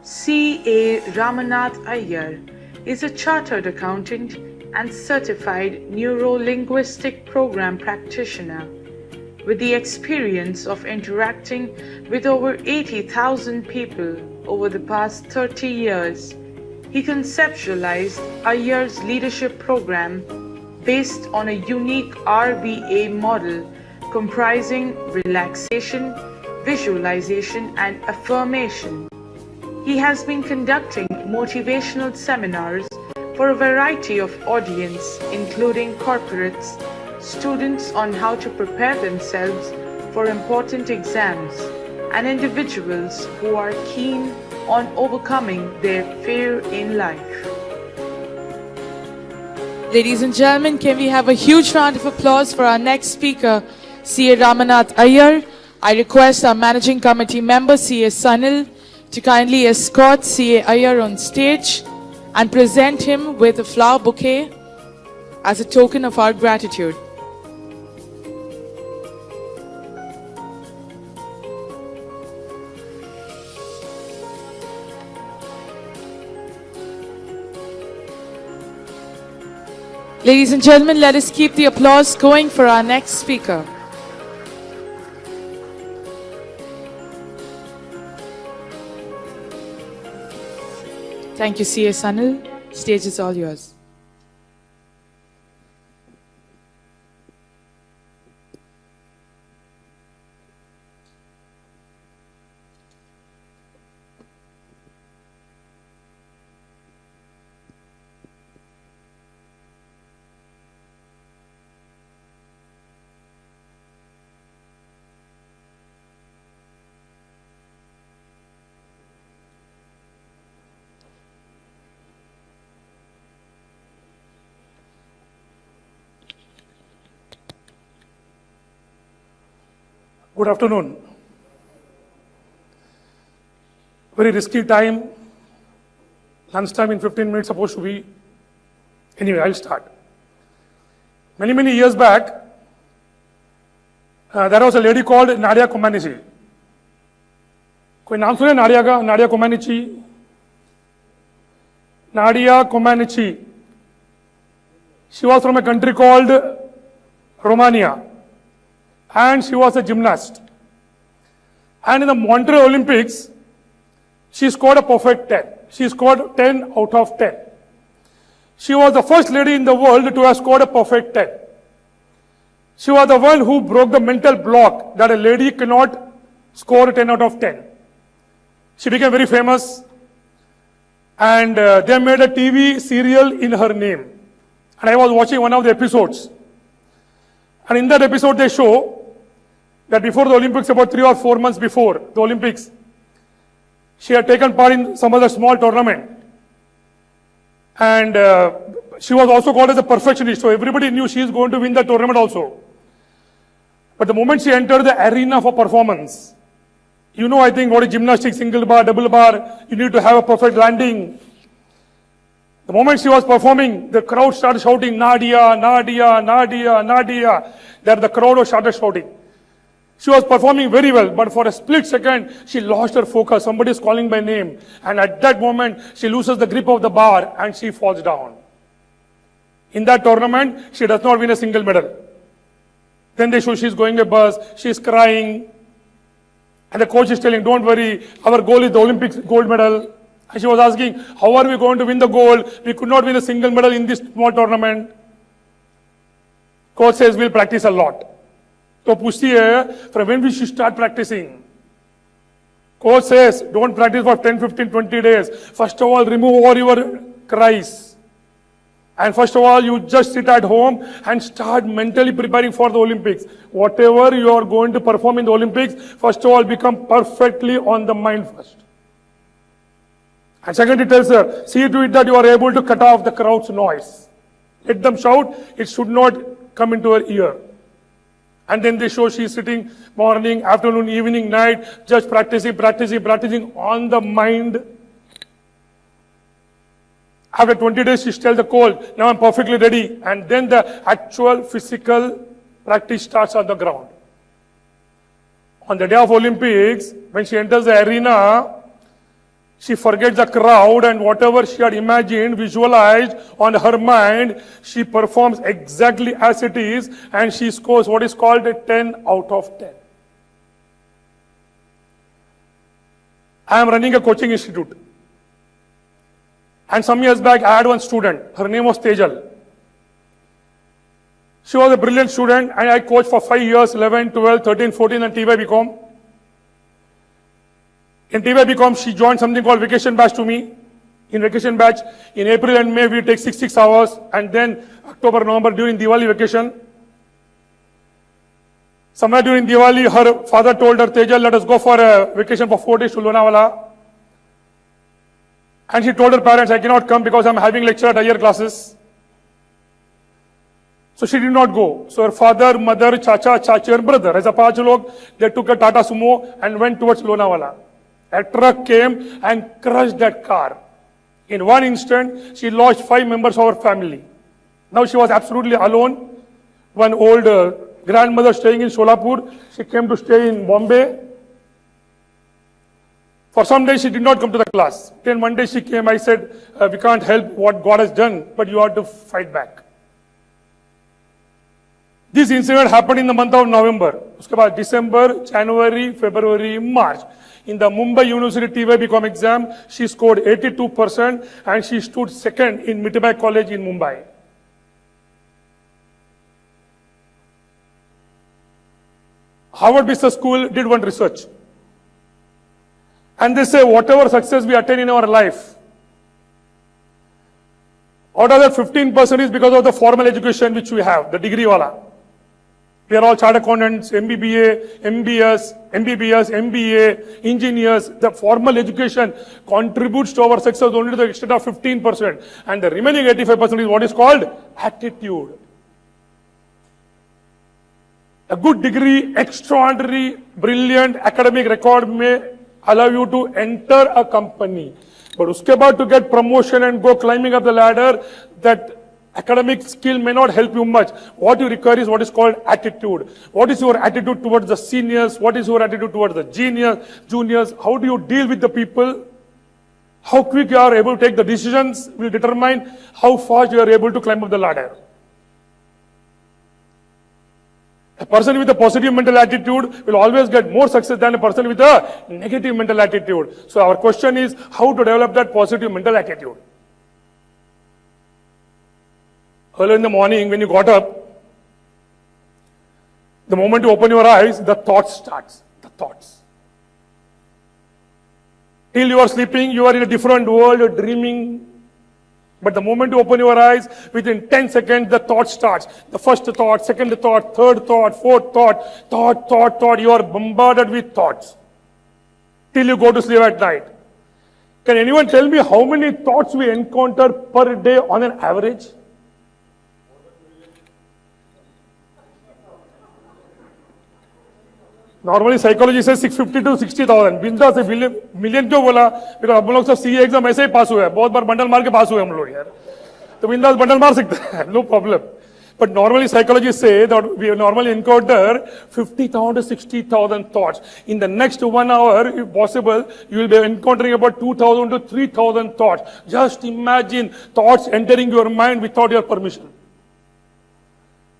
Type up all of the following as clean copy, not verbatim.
C.A. Ramnath Iyer is a chartered accountant and certified neuro-linguistic program practitioner with the experience of interacting with over 80,000 people over the past 30 years. He conceptualized Iyer's leadership program based on a unique RBA model comprising relaxation, visualization, and affirmation. He has been conducting motivational seminars for a variety of audience, including corporates, students on how to prepare themselves for important exams, and individuals who are keen on overcoming their fear in life. Ladies and gentlemen, can we have a huge round of applause for our next speaker, C.A. Ramnath Iyer. I request our Managing Committee member, C.A. Sanil, to kindly escort C.A. Iyer on stage and present him with a flower bouquet as a token of our gratitude. Ladies and gentlemen, let us keep the applause going for our next speaker. Thank you, C.A. Sanil. Stage is all yours. Good afternoon. Very risky time. Lunchtime in 15 minutes supposed to be. Anyway, I'll start. Many years back, there was a lady called Nadia Comaneci. कोई नाम सुने Nadia का? Nadia कोमानिची. Nadia Comaneci. She was from a country called Romania. And she was a gymnast. And in the Montreal Olympics, she scored a perfect 10. She scored 10 out of 10. She was the first lady in the world to have scored a perfect 10. She was the one who broke the mental block that a lady cannot score 10 out of 10. She became very famous, and they made a TV serial in her name. And I was watching one of the episodes. And in that episode, they show that before the Olympics, about 3 or 4 months before the Olympics, she had taken part in some other small tournament. And she was also called as a perfectionist, so everybody knew she is going to win the tournament also. But the moment she entered the arena for performance, you know, I think, what is gymnastics, single bar, double bar, you need to have a perfect landing. The moment she was performing, the crowd started shouting, Nadia, Nadia, Nadia, Nadia. That the crowd started shouting. She was performing very well, but for a split second, she lost her focus. Somebody is calling by name. And at that moment, she loses the grip of the bar and she falls down. In that tournament, she does not win a single medal. Then they show she's going a bus, she's crying. And the coach is telling, don't worry, our goal is the Olympics gold medal. And she was asking, how are we going to win the gold? We could not win a single medal in this small tournament. Coach says, we'll practice a lot. So पूछती है, from when we should start practicing? Coach says, don't practice for 10, 15, 20 days. First of all, remove all your cries. And first of all, you just sit at home and start mentally preparing for the Olympics. Whatever you are going to perform in the Olympics, first of all, become perfectly on the mind first. And second, it tells her, see to it that you are able to cut off the crowd's noise. Let them shout, it should not come into her ear. And then they show she's sitting morning, afternoon, evening, night, just practicing on the mind. After 20 days, she tells the coach, now I'm perfectly ready. And then the actual physical practice starts on the ground. On the day of Olympics, when she enters the arena, She forgets the crowd and whatever she had imagined, visualized on her mind, she performs exactly as it is, and she scores what is called a 10 out of 10. I am running a coaching institute. And some years back, I had one student. Her name was Tejal. She was a brilliant student, and I coached for 5 years, 11, 12, 13, 14, and TY BCom. In TY BCom, she joined something called vacation batch to me. In vacation batch, in April and May, we take 6 hours, and then October, November, during Diwali vacation. Somewhere during Diwali, her father told her, Tejal, let us go for a vacation for 4 days to Lonavala. And she told her parents, I cannot come because I am having lecture at Iyer classes. So she did not go. So her father, mother, chacha, chachi, and brother, as a paanch log, they took a Tata Sumo and went towards Lonavala. A truck came and crushed that car. In one instant, she lost 5 members of her family. Now she was absolutely alone. One old grandmother staying in Solapur, she came to stay in Bombay. For some days she did not come to the class. Then one day she came, I said, we can't help what God has done, but you have to fight back. This incident happened in the month of November. Uske baad December, January, February, March. In the Mumbai University TY BCom exam, she scored 82% and she stood second in Mirabai College in Mumbai. Harvard Business School did one research. And they say whatever success we attain in our life, out of that 15% is because of the formal education which we have, the degree wala. We are all chartered accountants, MBBA, MBBS, MBA, engineers. The formal education contributes to our success only to the extent of 15%. And the remaining 85% is what is called attitude. A good degree, extraordinary, brilliant academic record may allow you to enter a company. But uske baad to get promotion and go climbing up the ladder, that academic skill may not help you much. What you require is what is called attitude. What is your attitude towards the seniors? What is your attitude towards the juniors? How do you deal with the people? How quick you are able to take the decisions will determine how fast you are able to climb up the ladder. A person with a positive mental attitude will always get more success than a person with a negative mental attitude. So our question is how to develop that positive mental attitude. Early in the morning when you got up, the moment you open your eyes, the thought starts. The thoughts. Till you are sleeping, you are in a different world, you are dreaming. But the moment you open your eyes, within 10 seconds, the thought starts. The first thought, second thought, third thought, fourth thought. You are bombarded with thoughts. Till you go to sleep at night. Can anyone tell me how many thoughts we encounter per day on an average? Normally psychology says 650 to 60,000. बिंदा से million क्यों बोला? Because हम लोग सब CA exam ऐसे ही पास हुए हैं. बहुत बार बंडल मार के पास हुए हम लोग यार. तो बिंदा बंडल मार सकते हैं. No problem. But normally psychologists say that we normally encounter 50,000 to 60,000 thoughts. In the next 1 hour, if possible, you will be encountering about 2,000 to 3,000 thoughts. Just imagine thoughts entering your mind without your permission.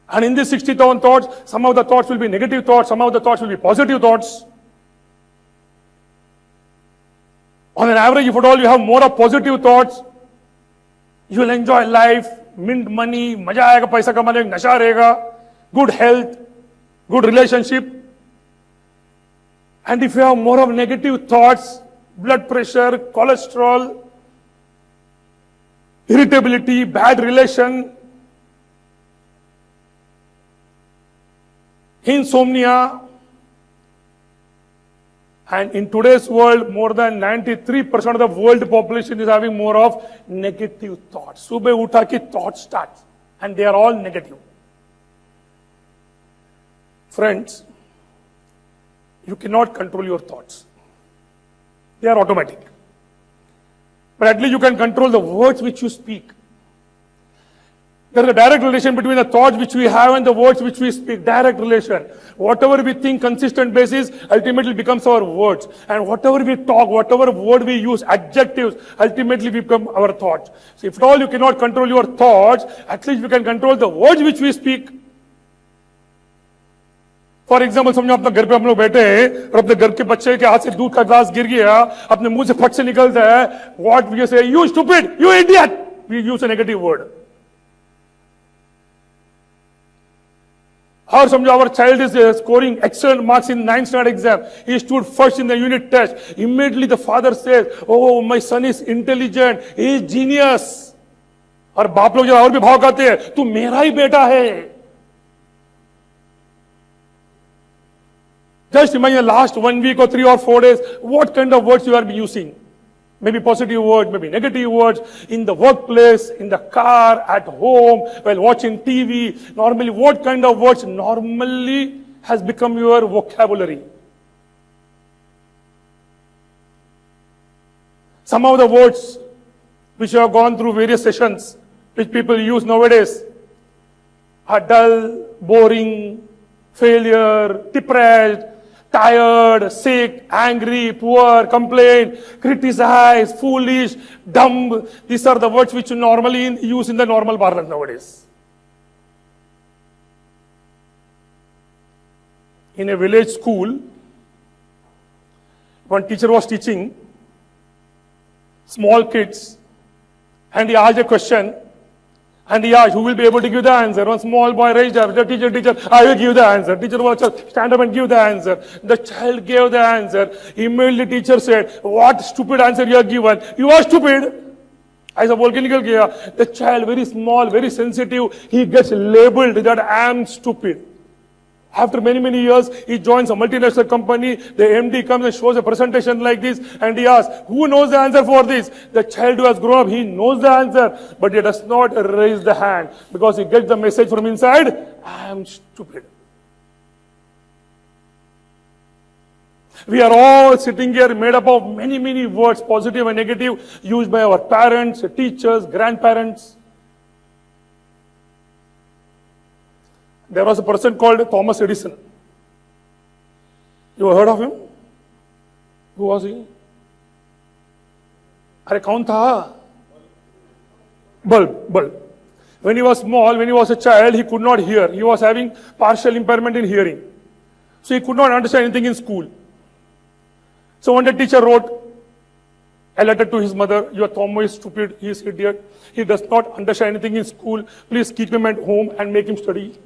And in these 60,000 thoughts, some of the thoughts will be negative thoughts, some of the thoughts will be positive thoughts. On an average, if at all you have more of positive thoughts, you will enjoy life, mint money, maja aayega, paisa kamane, nasha rahega, good health, good relationship. And if you have more of negative thoughts, blood pressure, cholesterol, irritability, bad relation, insomnia, and in today's world, more than 93% of the world population is having more of negative thoughts. Subah utha ki thoughts start, and they are all negative. Friends, you cannot control your thoughts. They are automatic. But at least you can control the words which you speak. There is a direct relation between the thoughts which we have and the words which we speak. Direct relation. Whatever we think consistent basis ultimately becomes our words. And whatever we talk, whatever word we use, adjectives, ultimately become our thoughts. So if at all you cannot control your thoughts, at least we can control the words which we speak. For example समझो अपना घर पे हम लोग बैठे हैं और अपने घर के बच्चे के हाथ से दूध का ग्लास गिर गया, अपने मुंह से फट से निकलता है, what we say, you stupid, you idiot, we use a negative word. और समझो our child is scoring excellent marks in 9th standard exam, he stood first in the unit test, immediately the father says, oh my son is intelligent, he is genius. और बाप लोग जो और भी भाव करते हैं, तू मेरा ही बेटा है. Just imagine the last 1 week or 3 or 4 days, what kind of words you are using. Maybe positive words, maybe negative words, in the workplace, in the car, at home, while watching TV. Normally, what kind of words normally has become your vocabulary? Some of the words which you have gone through various sessions, which people use nowadays, are dull, boring, failure, depressed, tired, sick, angry, poor, complain, criticize, foolish, dumb. These are the words which you normally use in the normal parlance nowadays. In a village school, one teacher was teaching small kids, and he asked a question, and he asked, who will be able to give the answer? One small boy raised up, the teacher, I will give the answer. Teacher was, stand up and give the answer. The child gave the answer. Immediately teacher said, what stupid answer you have given? You are stupid. I said, the child, very small, very sensitive, he gets labeled that I am stupid. After many, many years, he joins a multinational company. The MD comes and shows a presentation like this, and he asks, who knows the answer for this? The child who has grown up, he knows the answer, but he does not raise the hand because he gets the message from inside, I am stupid. We are all sitting here made up of many, many words, positive and negative, used by our parents, teachers, grandparents. There was a person called Thomas Edison. You heard of him? Who was he? अरे कौन था? Bulb. When he was small, when he was a child, he could not hear. He was having partial impairment in hearing. So he could not understand anything in school. So one day teacher wrote a letter to his mother, your Thomas is stupid, he is idiot, he does not understand anything in school, please keep him at home and make him study.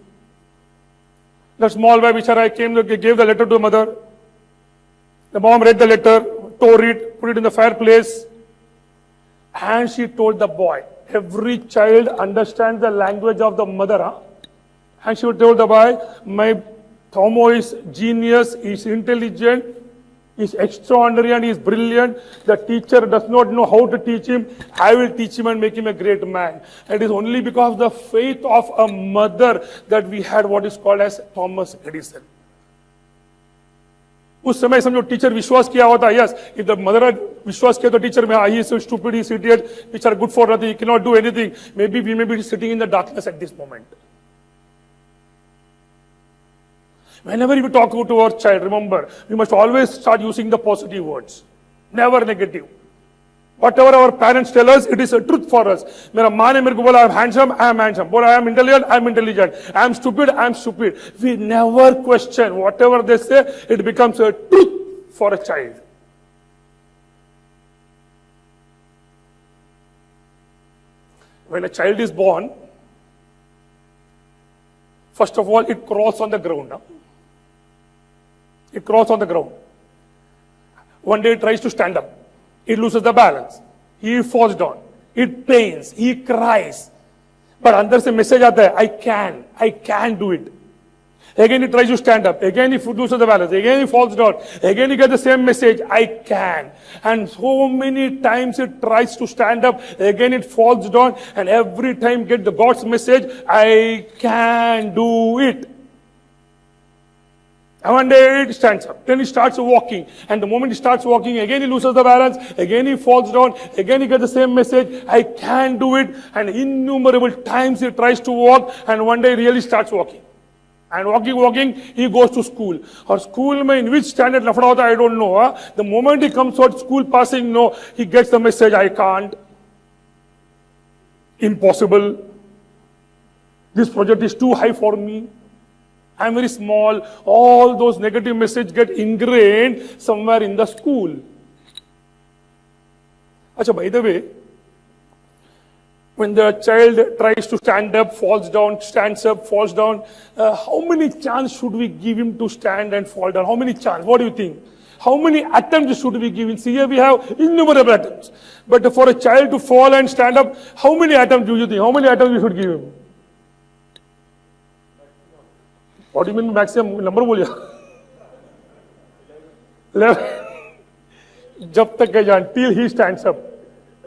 The small boy, Bichara, gave the letter to the mother. The mom read the letter, tore it, put it in the fireplace, and she told the boy, every child understands the language of the mother. Huh? And she told the boy, my Thomo is genius, he is intelligent, he is extraordinary and he is brilliant. The teacher does not know how to teach him. I will teach him and make him a great man. It is only because of the faith of a mother that we had what is called as Thomas Edison. उस समय समझो teacher विश्वास किया होता, yes, if the mother had विश्वास किया तो teacher में, he is so stupid, he is idiot, which are good for nothing, he cannot do anything. Maybe we may be sitting in the darkness at this moment. Whenever you talk to our child, remember, we must always start using the positive words, never negative. Whatever our parents tell us, it is a truth for us. मेरा माँ ने मेरे को बोला, I am handsome, I am handsome. बोला, I am intelligent, I am intelligent. I am stupid, I am stupid. We never question. Whatever they say, it becomes a truth for a child. When a child is born, first of all, it crawls on the ground. It crawls on the ground. One day it tries to stand up. It loses the balance. He falls down. It pains. He cries. But under se message aata hai, I can do it. Again he tries to stand up. Again he loses the balance. Again he falls down. Again he gets the same message, I can. And so many times it tries to stand up. Again it falls down. And every time get the God's message, I can do it. And one day it stands up. Then he starts walking. And the moment he starts walking, again he loses the balance. Again he falls down. Again he gets the same message. I can't do it. And innumerable times he tries to walk. And one day he really starts walking. And walking, he goes to school. Or school mein in which standard lafda hota, I don't know. The moment he comes out, school passing, no, he gets the message, I can't. Impossible. This project is too high for me. I'm very small. All those negative messages get ingrained somewhere in the school. Achha, by the way, when the child tries to stand up, falls down, stands up, falls down, how many chances should we give him to stand and fall down? How many chances? What do you think? How many attempts should we give him? See, here we have innumerable attempts. But for a child to fall and stand up, how many attempts do you think? How many attempts we should give him? What do you mean maximum? Number बोलिए. 11. जब तक है जान, till he stands up.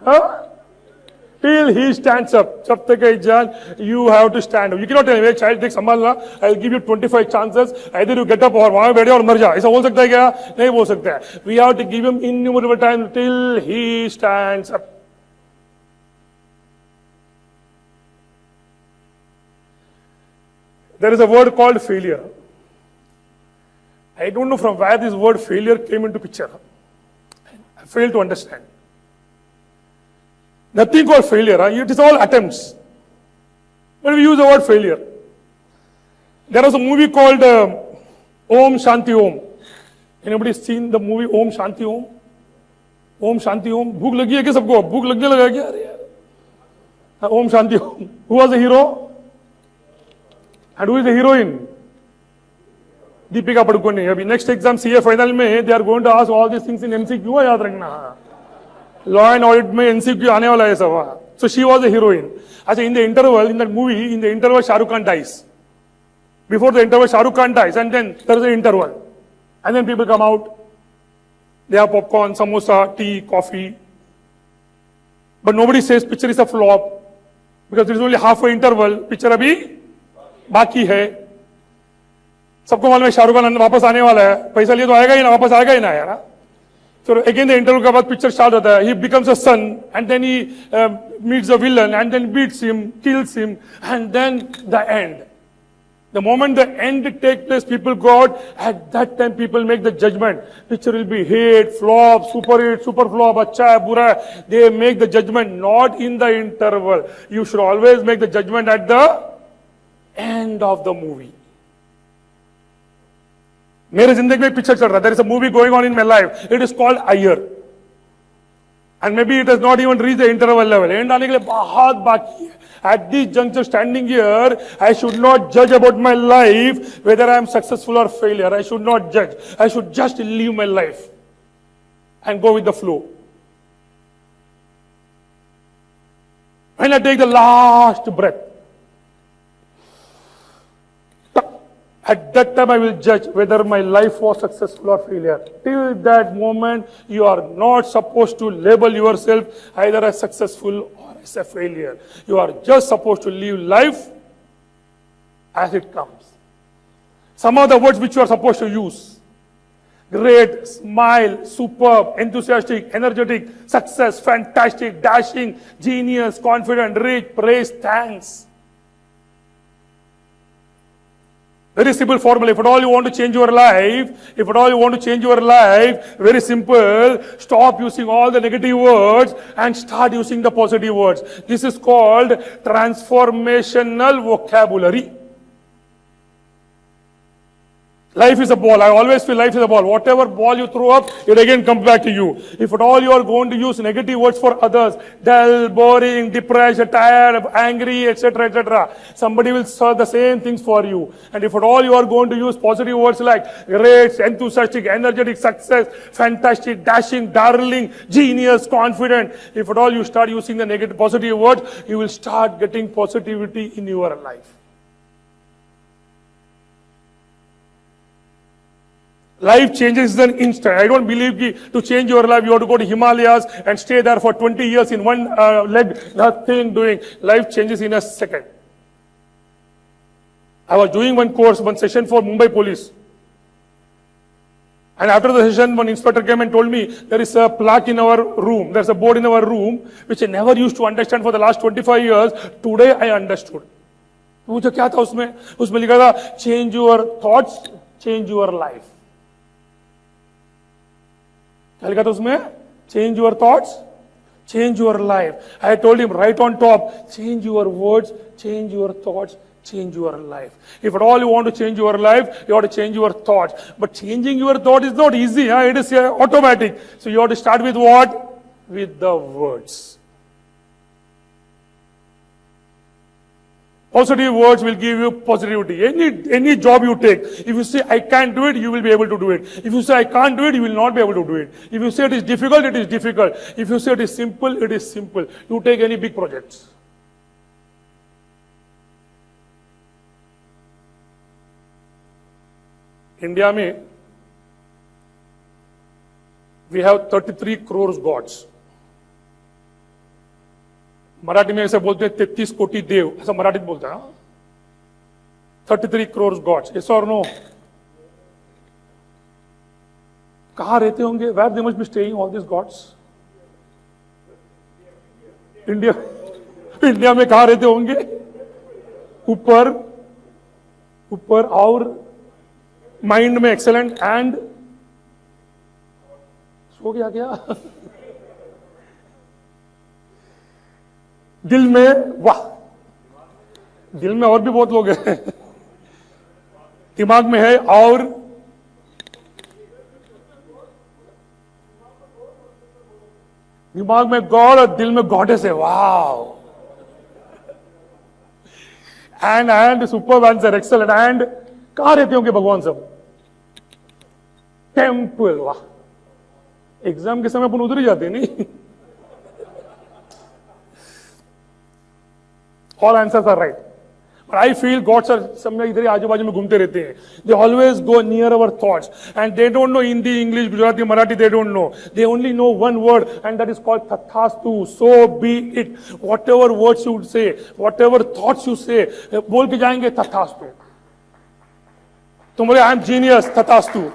Huh? Till he stands up. जब तक है जान, you have to stand up. You cannot tell me, child, देख संभालना. I'll give you 25 chances. Either you get up और वहाँ बैठे और मर जा. ऐसा बोल सकता है क्या? नहीं बोल सकता है. We have to give him innumerable time till he stands up. There is a word called failure. I don't know from where this word failure came into picture. I fail to understand. Nothing called failure. It is all attempts. But we use the word failure. There was a movie called Om Shanti Om. Anybody seen the movie Om Shanti Om? Om Shanti Om. भूख लगी है क्या सबको? भूख लगने लगा क्या? अरे यार. Om Shanti Om. Who was the hero? And who is the heroine? Deepika Padukone. Abhi next exam CA final mein, they are going to ask all these things in MCQ. याद रखना. Law and audit mein MCQ आने वाला है सब. So she was the heroine. Achha, in the interval, in that movie, in the interval, Shah Rukh Khan dies. Before the interval, Shah Rukh Khan dies, and then there is an interval. And then people come out. They have popcorn, samosa, tea, coffee. But nobody says picture is a flop. Because there is only half an interval. Picture abhi बाकी है. सबको मालूम है शाहरुख खान वापस आने वाला है. पैसा लिए तो आएगा ही ना, वापस आएगा ही ना यार. So again the interview के बाद picture start होता है. He becomes a son and then he meets the villain and then beats him, kills him, and then the end. The moment the end takes place, people go out. At that time, people make the judgment. Picture will be hit, flop, super hit, super flop, अच्छा है, बुरा है. They make the judgment not in the interval. You should always make the judgment at the end of the movie. मेरे जिंदगी में एक picture चल रहा है. There is a movie going on in my life. It is called Iyer. And maybe it has not even reached the interval level. End आने के लिए बहुत बाकी है. At this juncture, standing here, I should not judge about my life, whether I am successful or failure. I should not judge. I should just live my life and go with the flow. When I take the last breath, at that time I will judge whether my life was successful or failure. Till that moment, you are not supposed to label yourself either as successful or as a failure. You are just supposed to live life as it comes. Some of the words which you are supposed to use: great, smile, superb, enthusiastic, energetic, success, fantastic, dashing, genius, confident, rich, praise, thanks. Very simple formula. If at all you want to change your life, very simple, stop using all the negative words and start using the positive words. This is called transformational vocabulary. Life is a ball. I always feel life is a ball. Whatever ball you throw up, it again comes back to you. If at all you are going to use negative words for others, dull, boring, depressed, tired, angry, etc., etc., somebody will say the same things for you. And if at all you are going to use positive words like great, enthusiastic, energetic, success, fantastic, dashing, darling, genius, confident, if at all you start using the negative, positive words, you will start getting positivity in your life. Life changes in an instant. I don't believe to change your life, you have to go to Himalayas and stay there for 20 years in one leg, nothing doing. Life changes in a second. I was doing one course, one session for Mumbai police. And after the session, one inspector came and told me, there is a plaque in our room, there's a board in our room, which I never used to understand for the last 25 years. Today I understood. मुझे क्या था उसमें? उसमें लिखा था, change your thoughts, change your life. क्या लिखा था उसमें? Change your thoughts, change your life. I told him right on top, change your words, change your thoughts, change your life. If at all you want to change your life, you have to change your thoughts. But changing your thought is not easy. It is automatic. So you have to start with what? With the words. Positive words will give you positivity. Any job you take, if you say, I can't do it, you will be able to do it. If you say, I can't do it, you will not be able to do it. If you say it is difficult, it is difficult. If you say it is simple, it is simple. You take any big projects. India में we have 33 crores gods. Marathi में ऐसे बोलते हैं 33 कोटि देव, ऐसा मराठी में बोलते हैं. 33 crores gods. Yes or no? कहाँ रहते होंगे? Where they must be staying, all these gods? India में कहाँ रहते होंगे? ऊपर और माइंड में एक्सेलेंट एंड सो गया क्या? दिल में, वाह, दिल में और भी बहुत लोग हैं. दिमाग में है और दिमाग में गॉड और दिल में गॉडेस है. वाह. And super answer, excellent. And कहां रहते होंगे भगवान सब? टेम्पल. वाह. एग्जाम के समय अपन उधर ही जाते नहीं. All answers are right. But I feel gods are somewhere इधर आजू बाजू में घूमते रहते हैं. They always go near our thoughts. And they don't know Hindi, English, Gujarati, Marathi, they don't know. They only know one word, and that is called tathastu. So be it. Whatever words you say, whatever thoughts you say, बोल के जाएंगे tathastu. तुम्हारे I am genius, tathastu.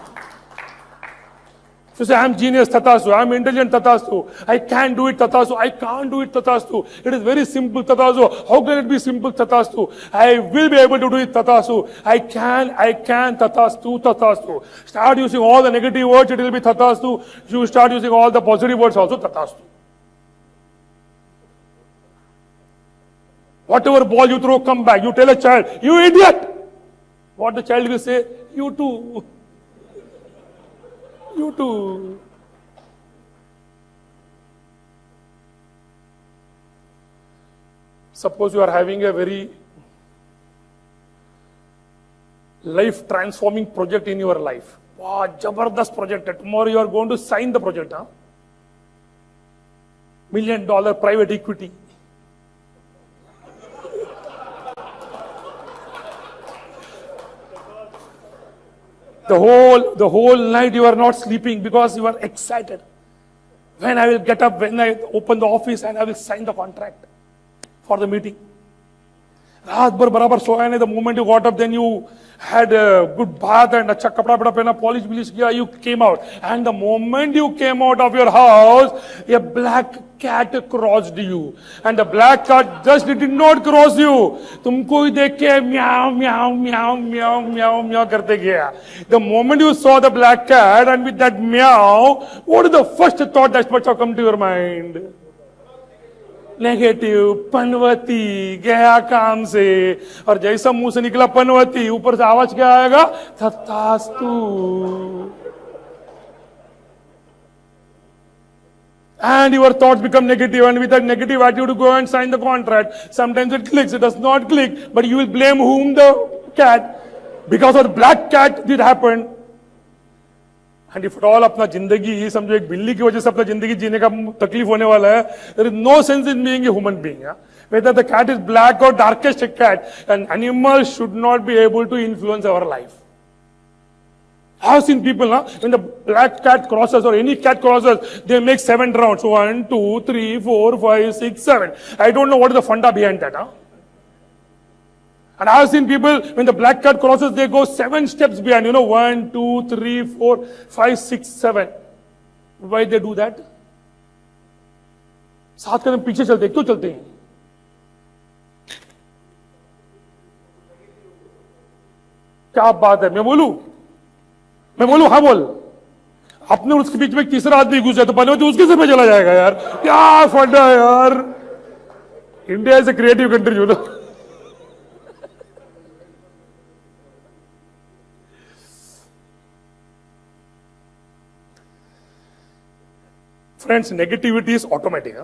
So say, I am genius, tathastu. I am intelligent, tathastu. I can do it, tathastu. I can't do it, tathastu. It is very simple, tathastu. How can it be simple, tathastu? I will be able to do it, tathastu. I can, tathastu, tathastu. Start using all the negative words, it will be tathastu. You start using all the positive words also, tathastu. Whatever ball you throw, come back. You tell a child, you idiot. What the child will say? You too. You too. Suppose you are having a very life transforming project in your life. Wow, jabardast project. Tomorrow you are going to sign the project. Huh? $1 million private equity. The whole night you are not sleeping because you are excited. When I will get up, when I open the office and I will sign the contract for the meeting. रात भर बराबर सोया नहीं. The moment you got up, then you had a good bath and अच्छा कपड़ा बड़ा पहना, polish किया, you came out. And the moment you came out of your house, a black cat crossed you. And the black cat just did not cross you. तुमको ही देख के meow, meow, meow, meow, meow, meow करते गया. The moment you saw the black cat and with that meow, what is the first thought that must have come to your mind? Negative. पनवती गया काम से, और जैसा मुंह से निकला पनवती, ऊपर से आवाज क्या आएगा? तथास्तु. And your thoughts become negative, and with that negative attitude you go and sign the contract. Sometimes it clicks, it does not click, but you will blame whom? The cat. Because of the black cat did happen. And if at all अपना जिंदगी समझो एक बिल्ली की वजह से अपना जिंदगी जीने का तकलीफ होने वाला है, there is no sense in being a human being. Whether the cat is black or darkest cat, an animal should not be able to influence our life. I have seen people, when the black cat crosses or any cat crosses, they make 7 rounds. 1, 2, 3, 4, 5, 6, 7. I don't know what is the funda behind that. And I have seen people, when the black cat crosses, they go 7 steps behind. 1, 2, 3, 4, 5, 6, 7. Why they do that? 7 कदम पीछे चलते हैं, क्यों चलते हैं? क्या बात है? मैं बोलूं? हाँ बोल. अपने उसके बीच में एक तीसरा आदमी घुस जाए तो पहले उसके सिर पे चला जाएगा यार. क्या फंडा है यार. India is a creative country, Friends, negativity is automatic.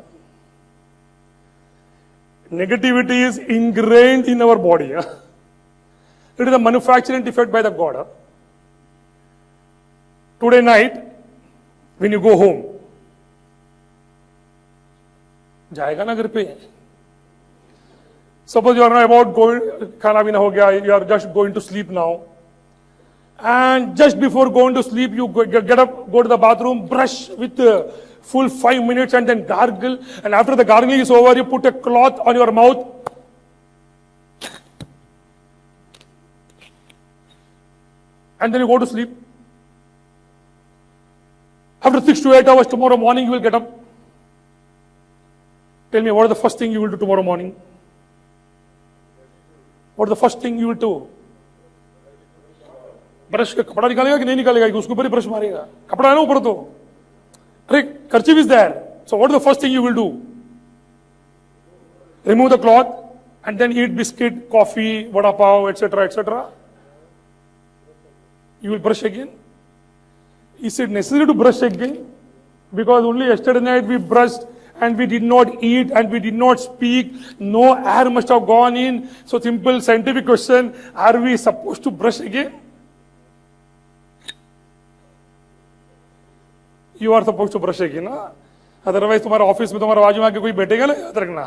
Negativity is ingrained in our body. It is a manufacturing defect by the God. Today night, when you go home, जाएगा ना घर पे. Suppose you are not about going, खाना पीना हो गया, you are just going to sleep now. And just before going to sleep, you get up, go to the bathroom, brush with full 5 minutes and then gargle. And after the gargling is over, you put a cloth on your mouth. And then you go to sleep. After 6 to 8 hours tomorrow morning, you will get up. Tell me, what is the first thing you will do tomorrow morning? What is the first thing you will do? Brush का कपड़ा निकालेगा कि नहीं निकालेगा, कि उसके ऊपर ही brush मारेगा? कपड़ा है ना ऊपर तो. अरे कर्चीफ is there. So what is the first thing you will do? Remove the cloth and then eat biscuit, coffee, vada pav, etc., etc. You will brush again. Is it necessary to brush again? Because only yesterday night we brushed and we did not eat and we did not speak. No air must have gone in. So simple scientific question, are we supposed to brush again? You are supposed to brush again. Otherwise तुम्हारे office में तुम्हारे बाजू में आके कोई बैठेगा ना, याद रखना.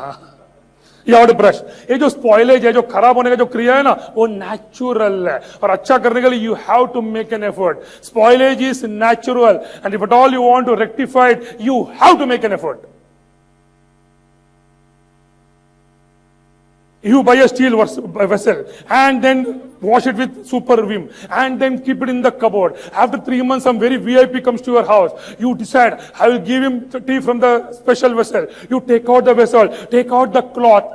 You have to brush. ये जो स्पॉइलेज है, जो खराब होने का जो क्रिया है ना, वो नेचुरल है. और अच्छा करने के लिए you have to make an effort. Spoilage is natural, and if at all you want to rectify it, you have to make an effort. You buy a steel vessel and then wash it with super vim and then keep it in the cupboard. After 3 months, some very VIP comes to your house. You decide, I will give him tea from the special vessel. You take out the vessel, take out the cloth.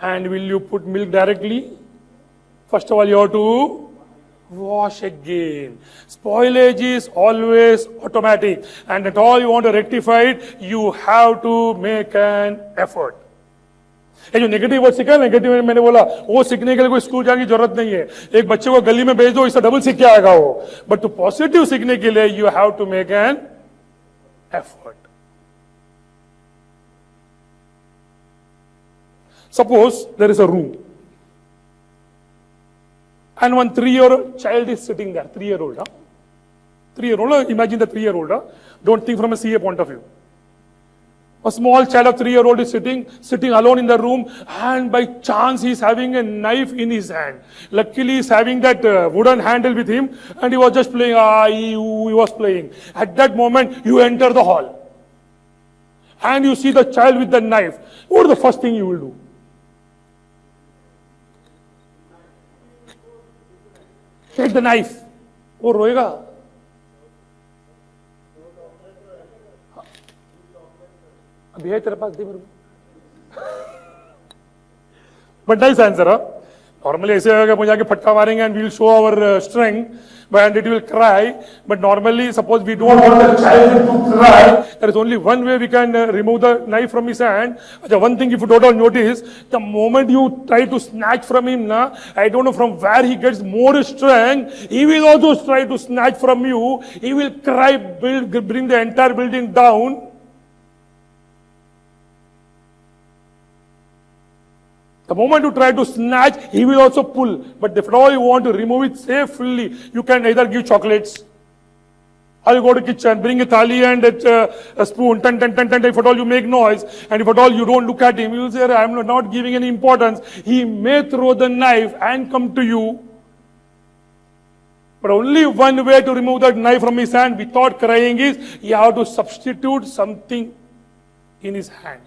And will you put milk directly? First of all, you have to wash again. Spoilage is always automatic. And at all you want to rectify it, you have to make an effort. ये जो negative word सीखा है, negative मैंने बोला, वो सीखने के लिए कोई स्कूल जाने की जरूरत नहीं है. एक बच्चे को गली में भेज दो, इससे डबल सीख के आएगा वो. बट टू पॉजिटिव सीखने के लिए you have to make an effort. Suppose there is a room and one 3-year-old child is sitting there. 3-year-old, 3-year-old, imagine the 3-year-old. Don't think from a CA point of view. A small child of 3-year-old is sitting alone in the room, and by chance he is having a knife in his hand. Luckily he is having that wooden handle with him, and he was just playing, he was playing. At that moment, you enter the hall, and you see the child with the knife. What is the first thing you will do? Take the knife. वो रोएगा. अभी है तेरे पास, दे मेरे को. But nice answer, huh? Normally ऐसे होगा मुझे आके फटका मारेंगे and we will show our strength, and it will cry. But normally, suppose we don't want the child to cry, there is only one way we can remove the knife from his hand. The one thing, if you don't notice, the moment you try to snatch from him, I don't know from where he gets more strength, he will also try to snatch from you. He will cry, bring the entire building down. The moment you try to snatch, he will also pull. But if at all you want to remove it safely, you can either give chocolates, or you go to kitchen, bring a thali and a spoon, ten. If at all you make noise, and if at all you don't look at him, you will say, I am not giving any importance. He may throw the knife and come to you. But only one way to remove that knife from his hand without crying is, you have to substitute something in his hand.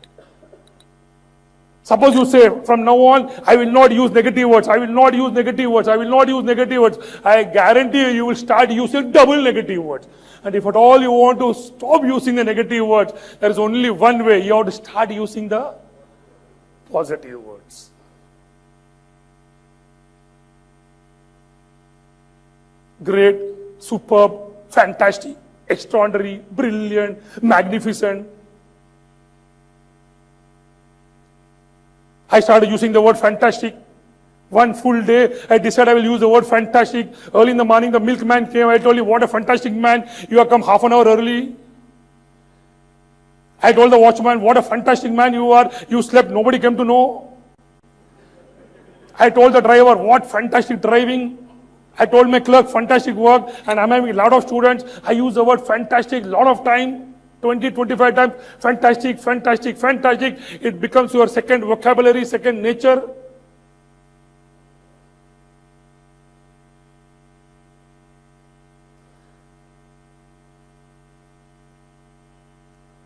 Suppose you say, from now on, I will not use negative words, I will not use negative words, I will not use negative words. I guarantee you, you will start using double negative words. And if at all you want to stop using the negative words, there is only one way. You have to start using the positive words. Great, superb, fantastic, extraordinary, brilliant, magnificent. I started using the word fantastic. One full day, I decided I will use the word fantastic. Early in the morning, the milkman came. I told him, what a fantastic man. You have come half an hour early. I told the watchman, what a fantastic man you are. You slept, nobody came to know. I told the driver, what fantastic driving. I told my clerk, fantastic work. And I'm having a lot of students. I use the word fantastic a lot of time. 20, 25 times, fantastic, fantastic, fantastic. It becomes your second vocabulary, second nature.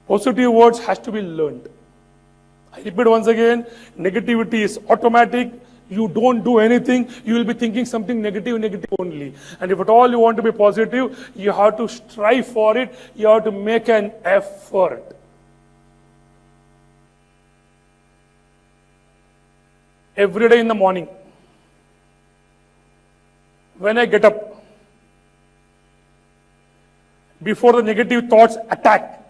Positive words has to be learned. I repeat once again, negativity is automatic. You don't do anything, you will be thinking something negative only. And if at all you want to be positive, you have to strive for it, you have to make an effort. Every day in the morning, when I get up, before the negative thoughts attack,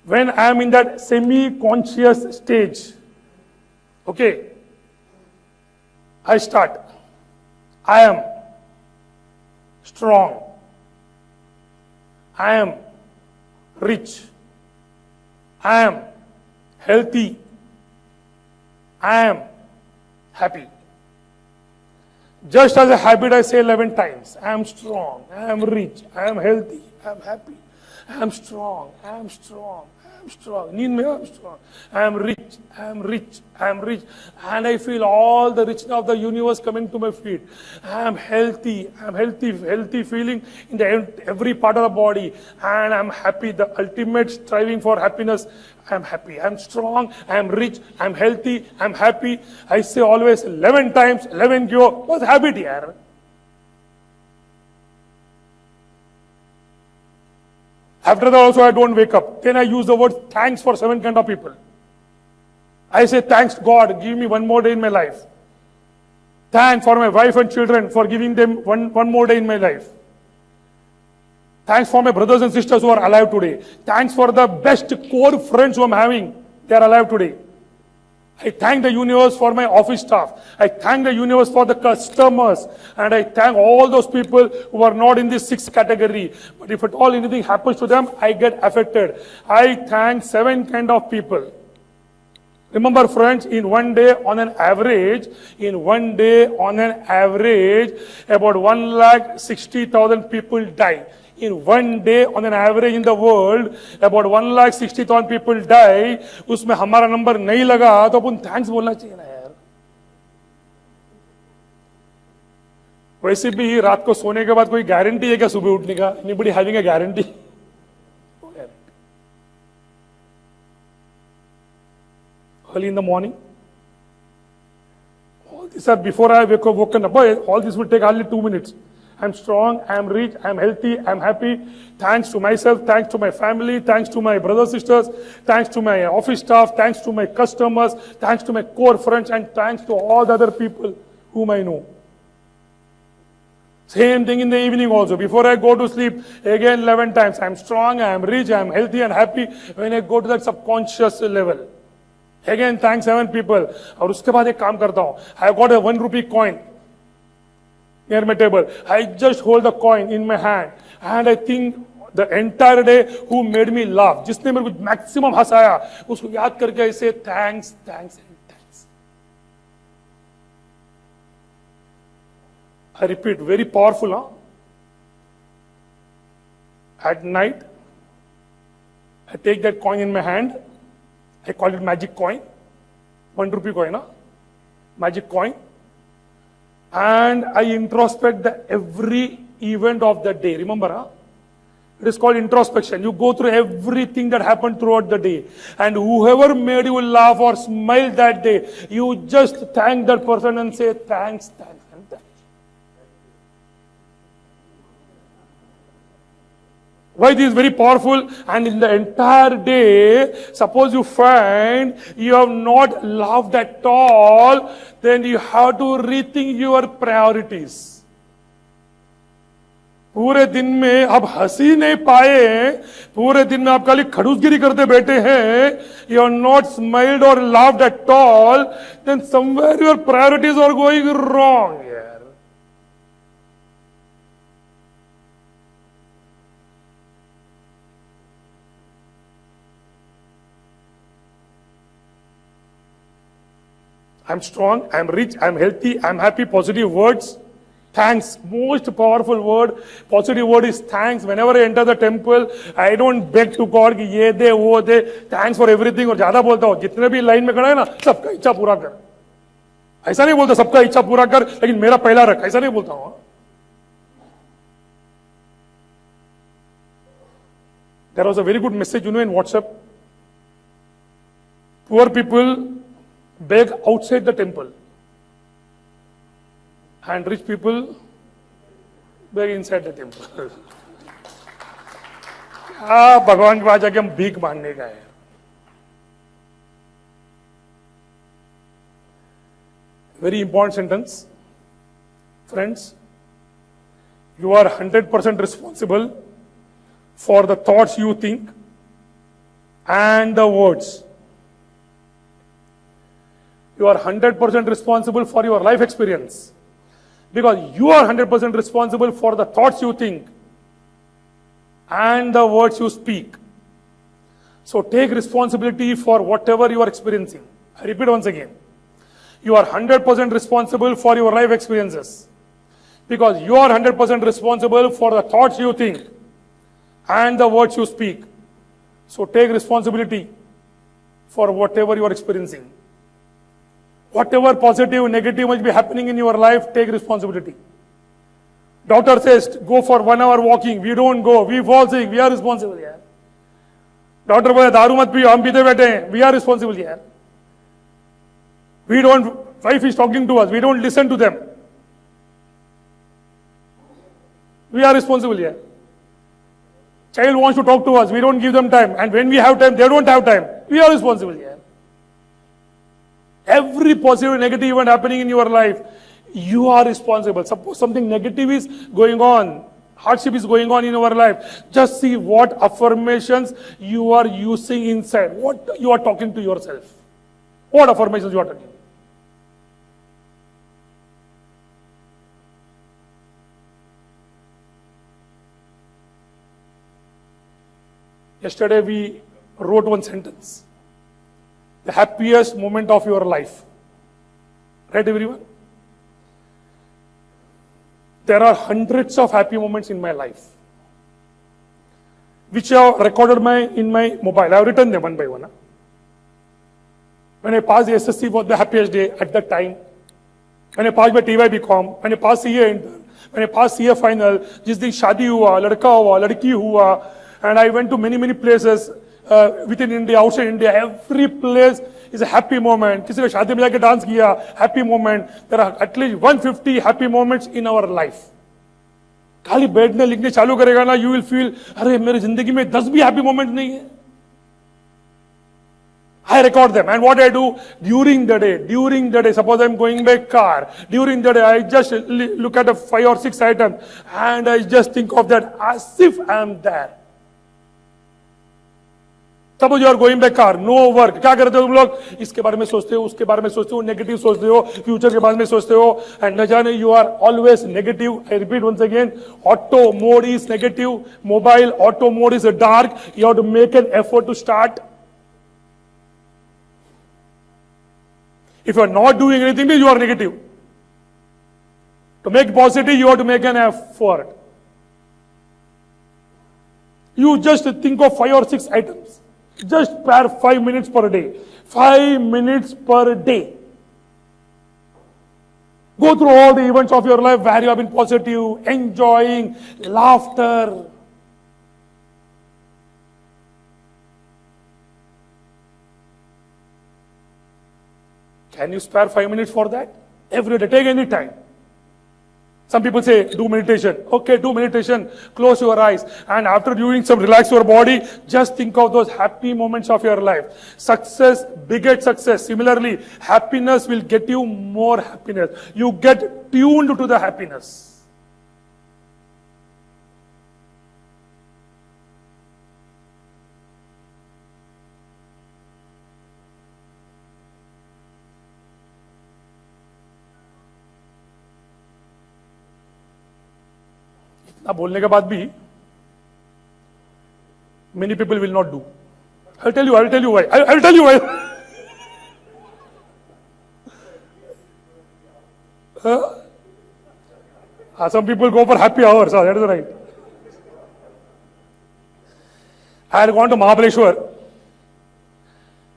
when I am in that semi-conscious stage, okay, I start. I am strong. I am rich. I am healthy. I am happy. Just as a habit, I say 11 times. I am strong. I am rich. I am healthy. I am happy. I am strong. I am strong. I am strong. Need me? I am strong. I am rich. I am rich. I am rich. And I feel all the richness of the universe coming to my feet. I am healthy. I am healthy feeling in every part of the body. And I am happy. The ultimate striving for happiness. I am happy. I am strong. I am rich. I am healthy. I am happy. I say always 11 times. 11 kyo. What's habit here? After that also I don't wake up. Then I use the word thanks for 7 kind of people. I say thanks God, give me one more day in my life. Thanks for my wife and children for giving them one more day in my life. Thanks for my brothers and sisters who are alive today. Thanks for the best core friends who I'm having. They are alive today. I thank the universe for my office staff. I thank the universe for the customers. And I thank all those people who are not in this 6th category. But if at all anything happens to them, I get affected. I thank 7 kind of people. Remember friends, in one day on an average, about 1,60,000 people die. In one day, on an average in the world, about 1,60,000 people die. उसमें हमारा number नहीं लगा तो अपन thanks बोलना चाहिए ना यार. वैसे भी रात को सोने के बाद कोई गारंटी है क्या सुबह उठने का? Anybody having a guarantee? Early in the morning. All these are before I woken up. All this will take hardly 2 minutes. I'm strong, I'm rich, I'm healthy, I'm happy. Thanks to myself, thanks to my family, thanks to my brothers, sisters, thanks to my office staff, thanks to my customers, thanks to my core friends, and thanks to all the other people whom I know. Same thing in the evening also. Before I go to sleep, again 11 times. I'm strong, I'm rich, I'm healthy and happy. When I go to that subconscious level. Again, thanks 7 people. और उसके बाद एक काम करता हूँ. I got a 1 rupee coin near my table. I just hold the coin in my hand and I think the entire day who made me laugh, जिसने मेरे को maximum हंसाया, उसको याद करके I say thanks, thanks and thanks. I repeat, very powerful, huh? At night, I take that coin in my hand. I call it magic coin. 1 rupee coin, huh? Magic coin. And I introspect every event of the day. Remember, huh? It is called introspection. You go through everything that happened throughout the day. And whoever made you laugh or smile that day, you just thank that person and say, thanks, thanks, and thanks. Why this is very powerful? And in the entire day, suppose you find you have not laughed at all, then you have to rethink your priorities. पूरे दिन में आप हंसी नहीं पाए, पूरे दिन में आप खाली खड़ूसगिरी करते बैठे हैं, you are not smiled or laughed at all, then somewhere your priorities are going wrong here. I'm strong, I'm rich, I'm healthy, I'm happy, positive words. Thanks, most powerful word, positive word is thanks. Whenever I enter the temple, I don't beg to God कि ये दे वो दे, thanks for everything और ज़्यादा बोलता हूँ, जितने भी line में खड़ा है ना, सबका इच्छा पूरा कर. ऐसा नहीं बोलता सबका इच्छा पूरा कर, लेकिन मेरा पहला रख, ऐसा नहीं बोलता हूँ. There was a very good message, in WhatsApp. Poor people beg outside the temple. And rich people beg inside the temple. भगवान के पास जाके हम भीख मांगने का है. Very important sentence. Friends, you are 100% responsible for the thoughts you think and the words. You are 100% responsible for your life experience. Because you are 100% responsible for the thoughts you think and the words you speak. So take responsibility for whatever you are experiencing. I repeat once again. You are 100% responsible for your life experiences. Because you are 100% responsible for the thoughts you think and the words you speak. So take responsibility for whatever you are experiencing. Whatever positive, negative must be happening in your life, take responsibility. Doctor says, go for 1 hour walking. We don't go. We fall sick. We are responsible here. Doctor बोले दारू मत पियो, हम पीते बैठे हैं. We are responsible here. We don't, wife is talking to us. We don't listen to them. We are responsible here. Child wants to talk to us. We don't give them time. And when we have time, they don't have time. We are responsible here. Every positive and negative event happening in your life, you are responsible. Suppose something negative is going on, hardship is going on in your life, just see what affirmations you are using inside, what you are talking to yourself. What affirmations you are talking. Yesterday we wrote one sentence. The happiest moment of your life. Right, everyone? There are hundreds of happy moments in my life, which I have recorded in my mobile. I have written them one by one. When I passed the SSC was the happiest day at that time. When I passed my TY/BCom, when I passed CA intern, when I passed CA final, जिस दिन शादी हुआ, लड़का हुआ, लड़की हुआ, and I went to many places. Within India, outside India, every place is a happy moment. किसी ने शादी में जाके डांस किया, happy moment. There are at least 150 happy moments in our life. खाली बैठने लिखने चालू करेगा ना, you will feel, अरे मेरी जिंदगी में 10 भी happy moments नहीं है. I record them, and what I do during the day, suppose I'm going by car, during the day I just look at 5 or 6 items and I just think of that as if I'm there. Suppose you are going by car, no work. क्या करते हो तुम लोग? इसके बारे में सोचते हो, उसके बारे में सोचते हो, नेगेटिव सोचते हो, फ्यूचर के बारे में सोचते हो, and न जाने you are always negative. I repeat once again, auto mode is negative, mobile auto mode is dark. You have to make an effort to start. If you are not doing anything, you are negative. To make positive, you have to make an effort. You just think of 5 or 6 items. Just spare 5 minutes per day. 5 minutes per day. Go through all the events of your life where you have been positive, enjoying, laughter. Can you spare 5 minutes for that? Every day, take any time. Some people say, do meditation. Okay, do meditation. Close your eyes. And after doing some, relax your body. Just think of those happy moments of your life. Success begets success. Similarly, happiness will get you more happiness. You get tuned to the happiness. अब बोलने के बाद भी many people will not do. I'll tell you why. I'll tell you why. Some people go for happy hours. That is right. I had gone to Mahabaleshwar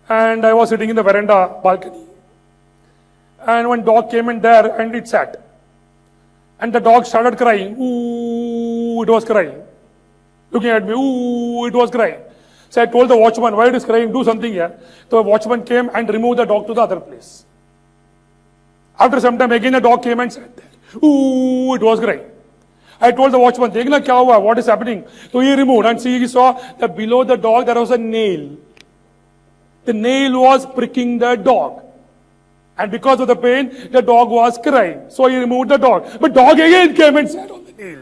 and I was sitting in the veranda balcony. And one dog came in there and it sat. And the dog started crying. Ooh, it was crying. Looking at me, ooh, it was crying. So I told the watchman, why it is crying, do something here. So the watchman came and removed the dog to the other place. After some time, again the dog came and sat there. Ooh, it was crying. I told the watchman, Dekhna kya hua? What is happening? So he removed and he saw that below the dog there was a nail. The nail was pricking the dog. And because of the pain, the dog was crying. So he removed the dog. But dog again came and sat on the nail.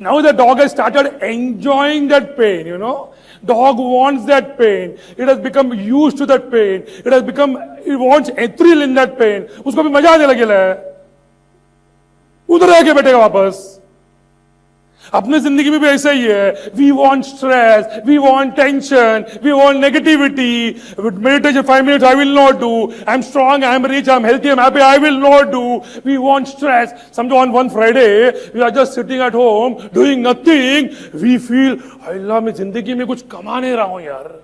Now the dog has started enjoying that pain, you know. Dog wants that pain. It has become used to that pain. It wants a thrill in that pain. उसको भी मजा आने लगेगा है. उधर आके बैठेगा वापस. अपने जिंदगी में भी ऐसा ही है. We want stress, we want tension, we want negativity. With meditation 5 minutes I will not do. I'm strong, I'm rich, I'm healthy, I'm happy, I will not do. We want stress. Somehow on one Friday we are just sitting at home doing nothing. We feel, Allah मैं जिंदगी में कुछ कमा नहीं रहा हूं यार.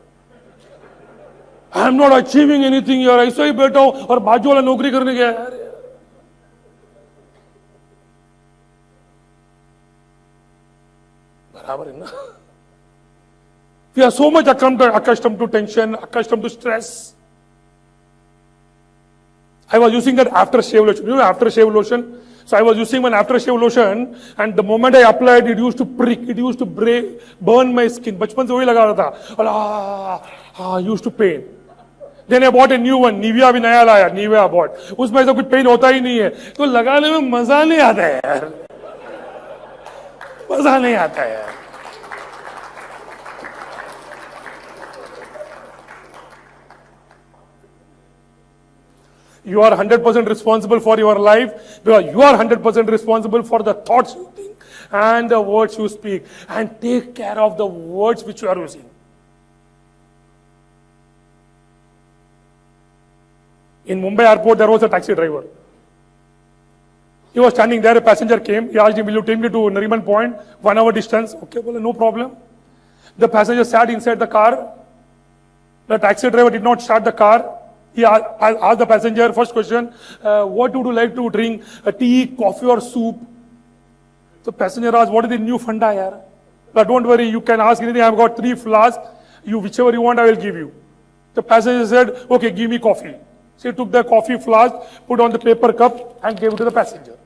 I'm not achieving anything यार. ऐसा ही बैठा हूं और बाजू वाला नौकरी करने गया यार. We are so much accustomed to tension, accustomed to stress. I was using that aftershave lotion. You know aftershave lotion? So I was using one aftershave lotion and the moment I applied it used to prick, it used to burn my skin. बचपन से वही लगा रहा था और used to pain. Then I bought a new one. Nivea भी नया लाया. Nivea bought. उसमें ऐसा कुछ पेन होता ही नहीं है. तो लगाने में मजा नहीं आता है यार. मजा नहीं आता है. You are 100% responsible for your life because you are 100% responsible for the thoughts you think and the words you speak, and take care of the words which you are using. In Mumbai airport there was a taxi driver. He was standing there, a passenger came. He asked him, will you take me to Nariman Point, 1 hour distance? Okay, well, no problem. The passenger sat inside the car. The taxi driver did not start the car. He asked the passenger, first question, what would you like to drink? Tea, coffee or soup? The passenger asked, what is the new funda here? But don't worry, you can ask anything. I've got 3 flasks. You, whichever you want, I will give you. The passenger said, okay, give me coffee. So he took the coffee flask, put on the paper cup and gave it to the passenger.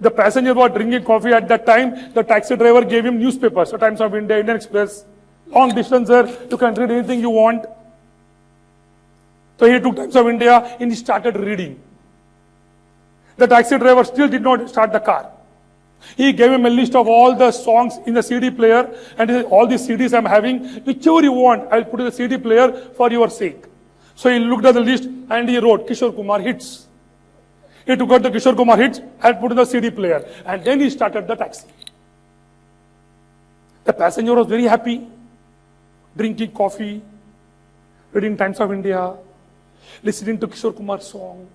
The passenger was drinking coffee at that time. The taxi driver gave him newspapers, so Times of India, Indian Express. Long distance, sir. You can read anything you want. So he took Times of India and he started reading. The taxi driver still did not start the car. He gave him a list of all the songs in the CD player and he said, all these CDs I'm having, whichever you want, I'll put in the CD player for your sake. So he looked at the list and he wrote Kishore Kumar hits. He took out the Kishore Kumar hits and put in the CD player. And then he started the taxi. The passenger was very happy, drinking coffee, reading Times of India, listening to Kishore Kumar's song.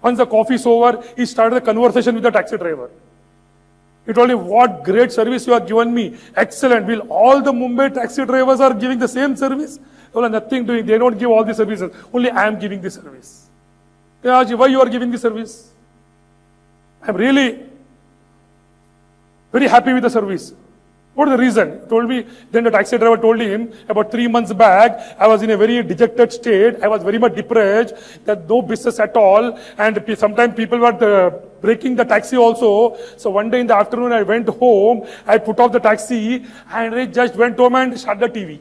Once the coffee is over, he started a conversation with the taxi driver. He told him, what great service you have given me. Excellent. Will all the Mumbai taxi drivers are giving the same service? Well, nothing doing. They don't give all the services. Only I am giving this service. They asked you, why you are giving this service? I am really very happy with the service. What is the reason? He told me, then the taxi driver told him, about 3 months back, I was in a very dejected state. I was very much depressed, that no business at all. And sometimes people were breaking the taxi also. So one day in the afternoon, I went home, I put off the taxi, and I just went home and shut the TV.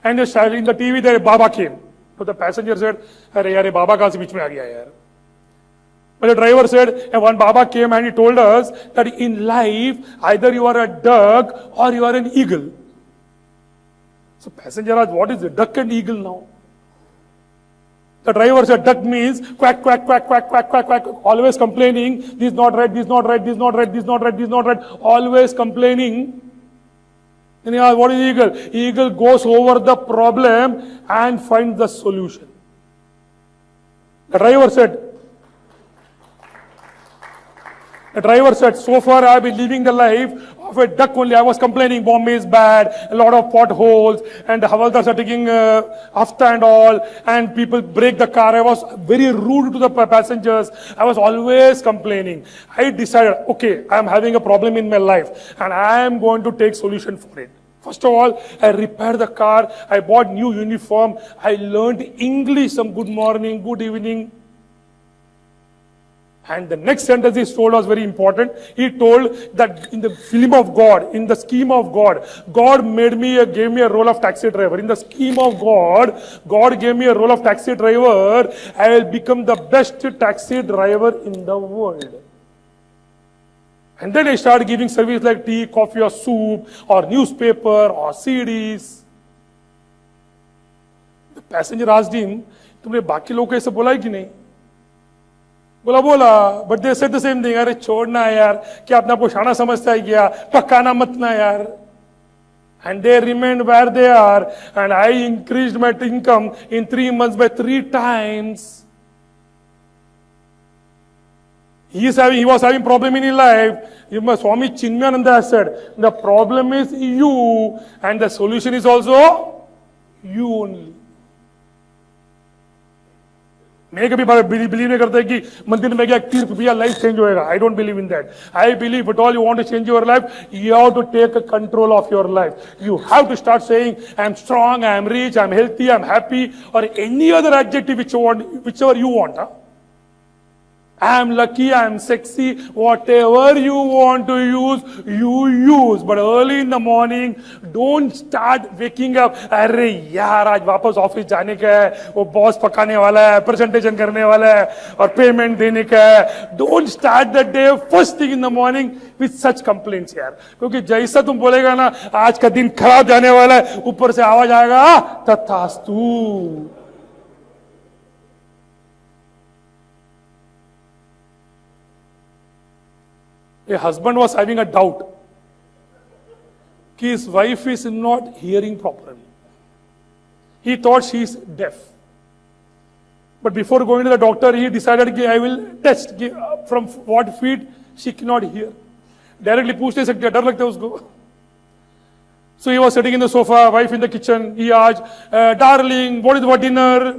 And in the TV, the Baba came. So the passenger said, "Arey yaar, Baba kahan se beech mein aa gaya yaar?" But the driver said, and one Baba came and he told us that in life, either you are a duck or you are an eagle. So passenger asked, what is a duck and eagle now? The driver said, duck means quack, quack, quack, quack, quack, quack, quack, always complaining, this is not right, this is not right, this is not right, this is not right, this is not right, always complaining. Then he asked, what is eagle? Eagle goes over the problem and finds the solution. The driver said, so far I have been living the life of a duck only. I was complaining Bombay is bad, a lot of potholes, and the Havaldars are taking hafta and all, and people break the car. I was very rude to the passengers. I was always complaining. I decided, okay, I am having a problem in my life, and I am going to take solution for it. First of all, I repaired the car. I bought new uniform. I learned English, some good morning, good evening. And the next sentence he told was very important. He told that in the film of God, in the scheme of God, God gave me a role of taxi driver. In the scheme of God, God gave me a role of taxi driver. I will become the best taxi driver in the world. And then I started giving service like tea, coffee or soup or newspaper or CDs. The passenger asked him, तुमने बाकी लोगों को ऐसे बोला है कि नहीं? बोला, but they said the same thing. अरे छोड़ना यार, क्या अपने आप को शाना समझता है क्या? पकाना मत ना यार. And they remained where they are, and I increased my income in 3 months by 3 times. He was having problem in his life. Swami Chinmayananda said, the problem is you, and the solution is also you only. मैं कभी believe नहीं करता कि मंदिर में गया तीर्थ पिया लाइफ चेंज होएगा. I don't believe in that. I believe it all you want to change your life, you have to take control of your life. You have to start saying I am strong, I am rich, I am healthy, I am happy, और any other adjective which ever you want. I am lucky, I am sexy, whatever you want to use, you use. But early in the morning, don't start waking up. अरे यार आज वापस office जाने का है, वो boss पकाने वाला है, प्रेजेंटेशन करने वाला है और पेमेंट देने का है. Don't start the day first thing in the morning with such complaints यार. क्योंकि जैसा तुम बोलेगा ना आज का दिन खराब जाने वाला है, ऊपर से आवाज आएगा तथास्तु. A husband was having a doubt that his wife is not hearing properly. He thought she is deaf. But before going to the doctor, he decided that I will test from what feet she cannot hear. Directly पूछने सकते, डर लगता है उसको. So he was sitting in the sofa, wife in the kitchen. He asked, darling, what is for dinner?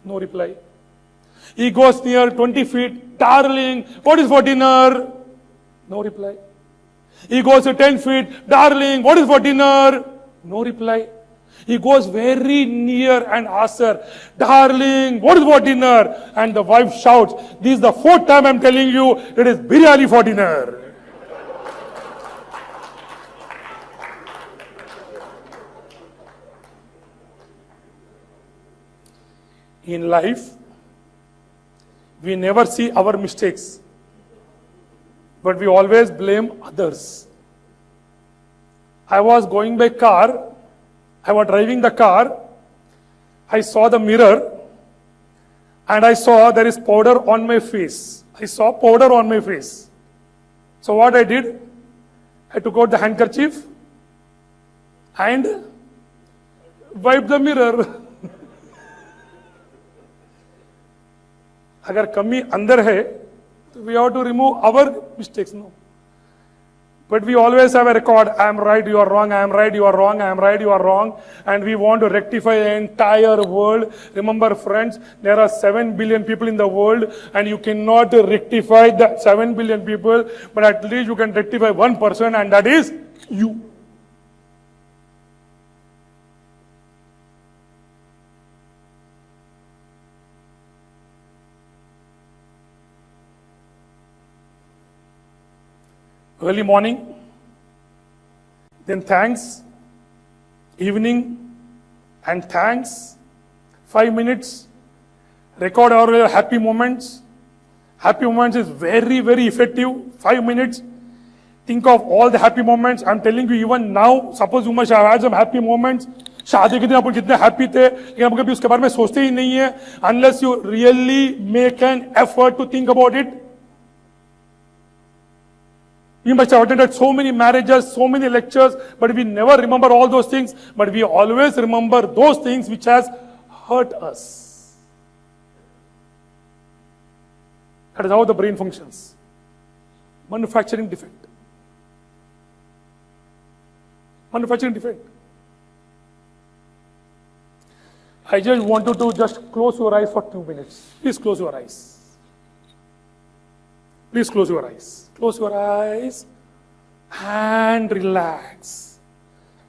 No reply. He goes near 20 feet. Darling, what is for dinner? No reply. He goes to 10 feet. Darling, what is for dinner? No reply. He goes very near and asks her, darling, what is for dinner? And the wife shouts, this is the 4th time I'm telling you, it is biryani for dinner. In life, we never see our mistakes, but we always blame others. I was going by car, I was driving the car, I saw the mirror, and I saw there is powder on my face. I saw powder on my face. So what I did, I took out the handkerchief and wiped the mirror. अगर कमी अंदर है तो we have to remove our mistakes. No, But we always have a record, I am right, you are wrong, I am right, you are wrong, I am right, you are wrong. And we want to rectify the entire world. Remember friends, there are 7 billion people in the world and you cannot rectify the 7 billion people, but at least you can rectify one person, and that is you. Early morning, then thanks, evening, and thanks, 5 minutes, record our happy moments. Happy moments is very, very effective, 5 minutes. Think of all the happy moments. I'm telling you, even now, suppose you must have had some happy moments. शादी के दिन अपन कितने happy थे, लेकिन हम कभी उसके बारे में सोचते ही नहीं है, unless you really make an effort to think about it. You must have attended so many marriages, so many lectures, but we never remember all those things, but we always remember those things which has hurt us. That is how the brain functions. Manufacturing defect. Manufacturing defect. I just want you to just close your eyes for 2 minutes. Please close your eyes. Please close your eyes. Close your eyes and relax.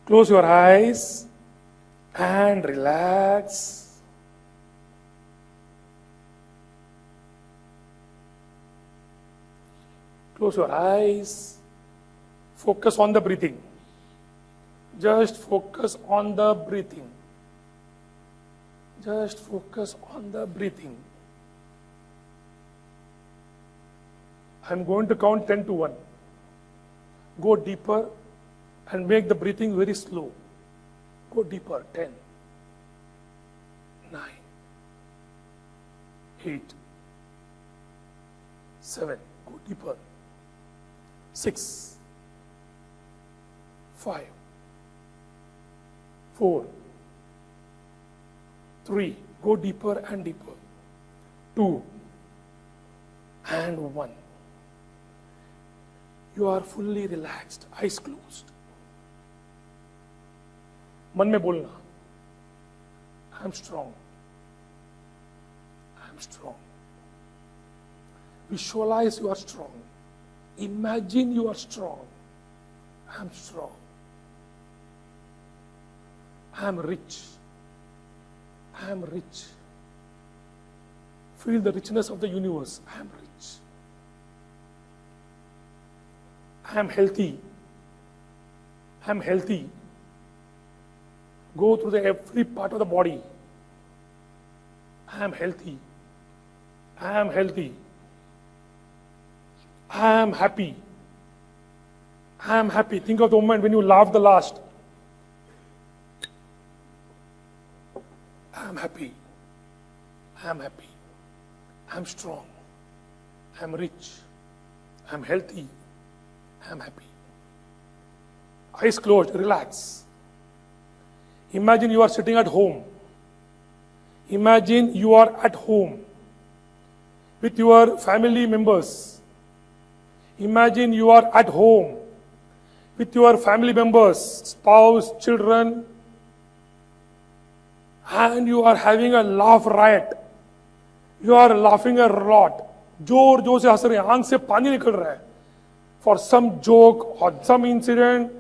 Close your eyes and relax. Close your eyes. Focus on the breathing. Just focus on the breathing. Just focus on the breathing. I'm going to count 10 to 1. Go deeper and make the breathing very slow. Go deeper. 10, 9, 8, 7. Go deeper. 6, 5, 4, 3. Go deeper and deeper. 2 and 1. You are fully relaxed, eyes closed. मन में बोलना, I am strong. I am strong. Visualize you are strong. Imagine you are strong. I am strong. I am rich. I am rich. Feel the richness of the universe. I am rich. I am healthy. I am healthy. Go through every part of the body. I am healthy. I am healthy. I am happy. I am happy. Think of the moment when you laughed the last. I am happy. I am happy. I am strong. I am rich. I am healthy. I am happy. Eyes closed, relax. Imagine you are sitting at home. Imagine you are at home with your family members. Imagine you are at home with your family members, spouse, children, and you are having a laugh riot. You are laughing a lot. जोर जोर से हंस रहे हैं, आंख से पानी निकल रहा है. For some joke or some incident,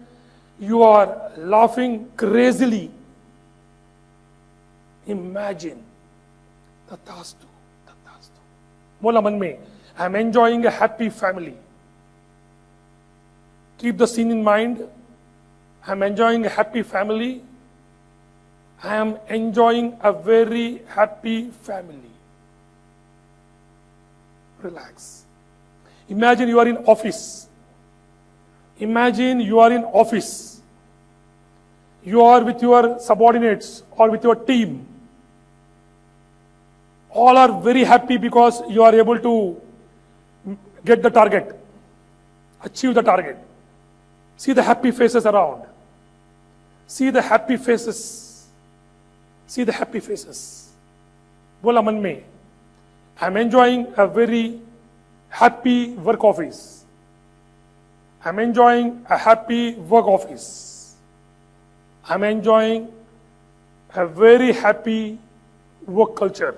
you are laughing crazily. Imagine. Tatastu. Mola man mein, I am enjoying a happy family. Keep the scene in mind. I am enjoying a happy family. I am enjoying a very happy family. Relax. Imagine you are in office. Imagine you are in office. You are with your subordinates or with your team. All are very happy because you are able to get the target, achieve the target. See the happy faces around. See the happy faces. See the happy faces. Bola man mein, I am enjoying a very happy work office. I'm enjoying a happy work office. I'm enjoying a very happy work culture.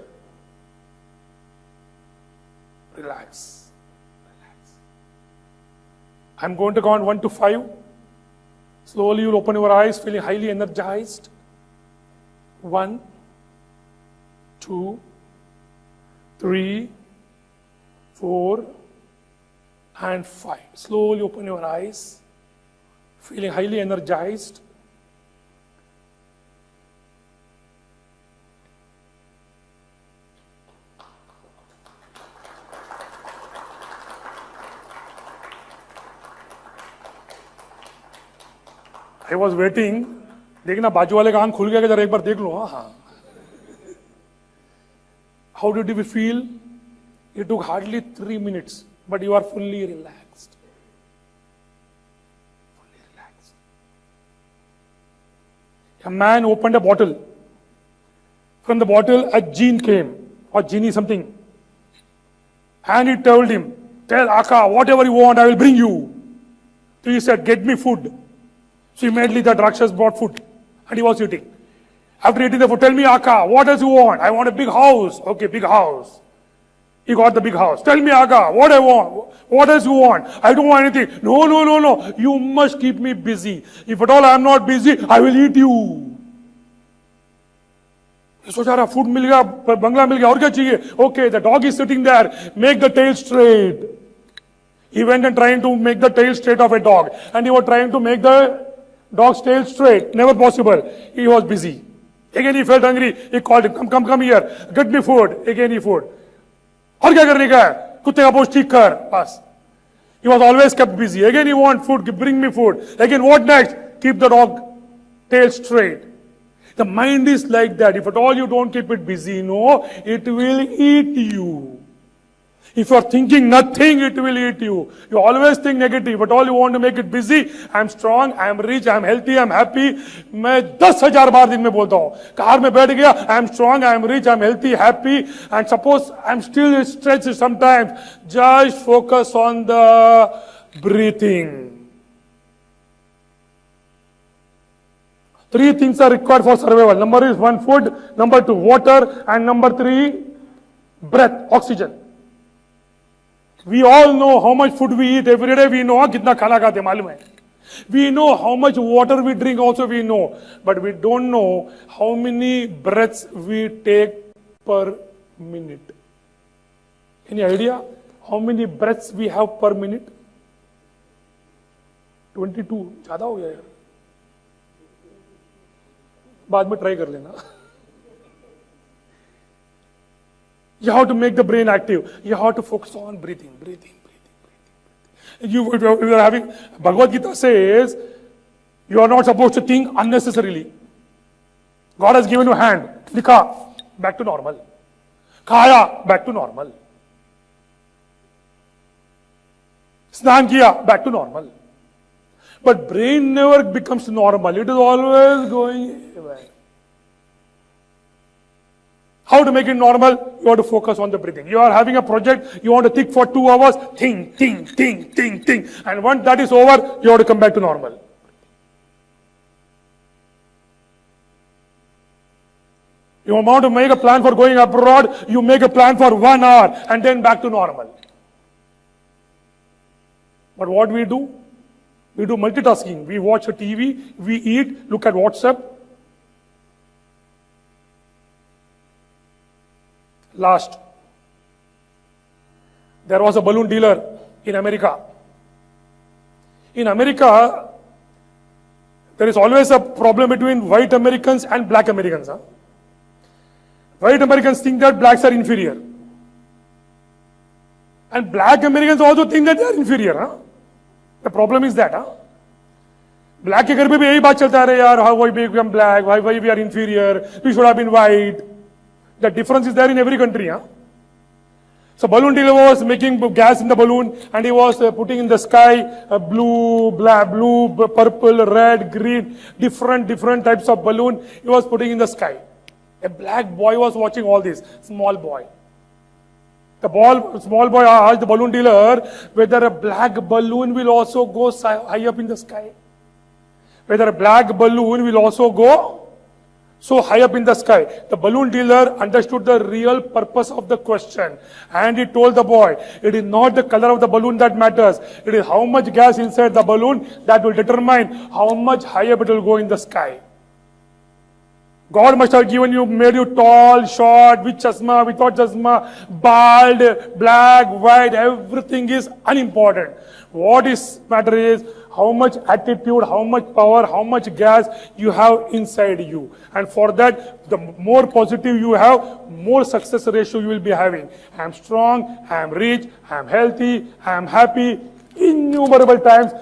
Relax. Relax. I'm going to count 1 to 5. Slowly you'll open your eyes, feeling highly energized. 1, 2, 3, 4, and 5. Slowly open your eyes, feeling highly energized. I was waiting. देखना बाजू वाले का आंख खुल गया कि जरा एक बार देख लो. हाँ. How did you feel? It took hardly 3 minutes, but you are fully relaxed. Fully relaxed. A man opened a bottle. From the bottle, a genie came, or genie something. And he told him, tell Aka, whatever you want, I will bring you. So he said, get me food. So immediately the Rakshas brought food. And he was eating. After eating the food, tell me Aka, what does you want? I want a big house. Okay, big house. He got the big house. Tell me Aka, what I want? What does you want? I don't want anything. No. You must keep me busy. If at all I am not busy, I will eat you. सोचा रहा food मिल गया, बंगला मिल गया, और क्या चाहिए? Okay, the dog is sitting there. Make the tail straight. He went and trying to make the tail straight of a dog, and he was trying to make the dog's tail straight. Never possible. He was busy. Again he felt hungry. He called him, come here. Get me food. Again he food. और क्या करने का है? कुत्ते का post ठीक कर. बस. He was always kept busy. Again he want food. Bring me food. Again what next? Keep the dog tail straight. The mind is like that. If at all you don't keep it busy, it will eat you. If you are thinking nothing, it will eat you. You always think negative, but all you want to make it busy. I am strong, I am rich, I am healthy, I am happy. मैं 10,000 बार दिन में बोलता हूँ. Car में बैठ गया, I am strong, I am rich, I am healthy, happy. And suppose I am still stretched sometimes. Just focus on the breathing. 3 things are required for survival. Number is 1, food. Number 2, water. And number 3, breath, oxygen. We all know how much food we eat every day. We know कितना खाना खाते मालूम है. We know how much water we drink also we know. But we don't know how many breaths we take per minute. Any idea how many breaths we have per minute? 22. ज़्यादा हो गया यार. बाद में ट्राई कर लेना. You have to make the brain active. You have to focus on breathing. You are having, Bhagavad Gita says, you are not supposed to think unnecessarily. God has given you a hand. Likha, back to normal. Khaya, back to normal. Snan kiya, back to normal. But brain never becomes normal. It is always going away. How to make it normal? You have to focus on the breathing. You are having a project, you want to think for 2 hours, think. And once that is over, you have to come back to normal. You want to make a plan for going abroad, you make a plan for 1 hour and then back to normal. But what we do? We do multitasking. We watch a TV, we eat, look at WhatsApp. Last, there was a balloon dealer in America. In America, there is always a problem between white Americans and black Americans. White Americans think that blacks are inferior. And black Americans also think that they are inferior. The problem is that. Black के घर पे भी यही बात चलता है यार, how we become black, why we are inferior, we should have been white. The difference is there in every country. So balloon dealer was making gas in the balloon and he was putting in the sky blue, black, blue, purple, red, green, different types of balloon he was putting in the sky. A black boy was watching all this, small boy. Small boy asked the balloon dealer whether a black balloon will also go high up in the sky. Whether a black balloon will also go so high up in the sky. The balloon dealer understood the real purpose of the question, and he told the boy, it is not the color of the balloon that matters. It is how much gas inside the balloon that will determine how much high up it will go in the sky. God must have made you tall, short, with chasma, without chasma, bald, black, white, everything is unimportant. What is matter is how much attitude, how much power, how much gas you have inside you. And for that, the more positive you have, more success ratio you will be having. I am strong, I am rich, I am healthy, I am happy. Innumerable times,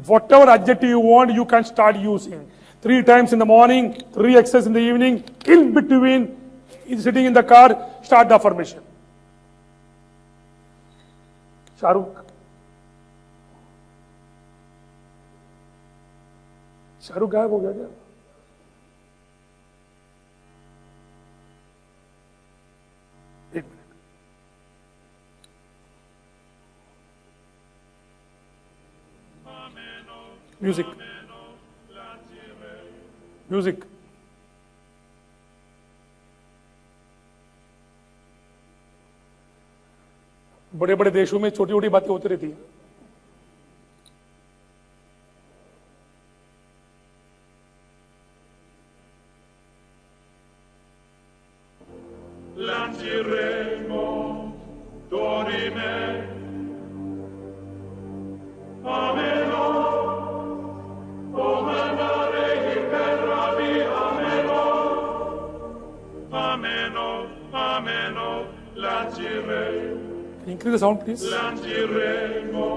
whatever adjective you want, you can start using. 3 times in the morning, 3 exercises in the evening, in between, sitting in the car, start the affirmation. Shahrukh गायब हो गया क्या? एक minute. Music. Music. बड़े बड़े देशों में छोटी छोटी बातें होती रहती हैं. Lanciremo dorime, ameno, o mandare imperavi, ameno, ameno, ameno, lanciremo. Increase the sound, please. Lanciremo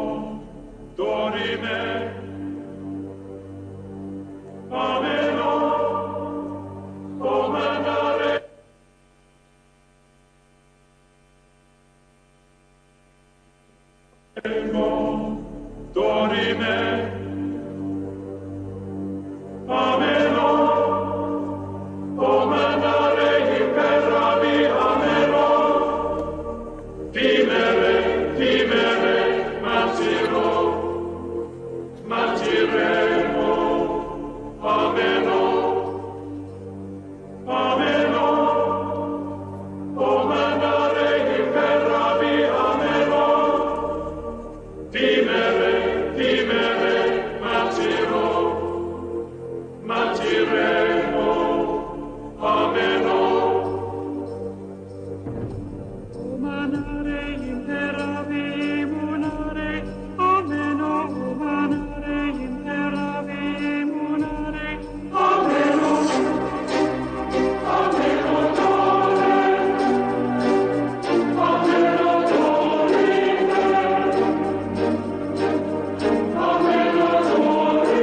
dorime, ameno, o mandare. Dorime, ameno, o mandare imperavi, ameno, timere, manciremo, ameno, ameno, o mandare imperavi, ameno, timere, manciremo, ameno. Umanare, imperavi, munare, ameno, umanare, imperavi, munare, ameno, ameno, dore, ameno, dorime, ameno,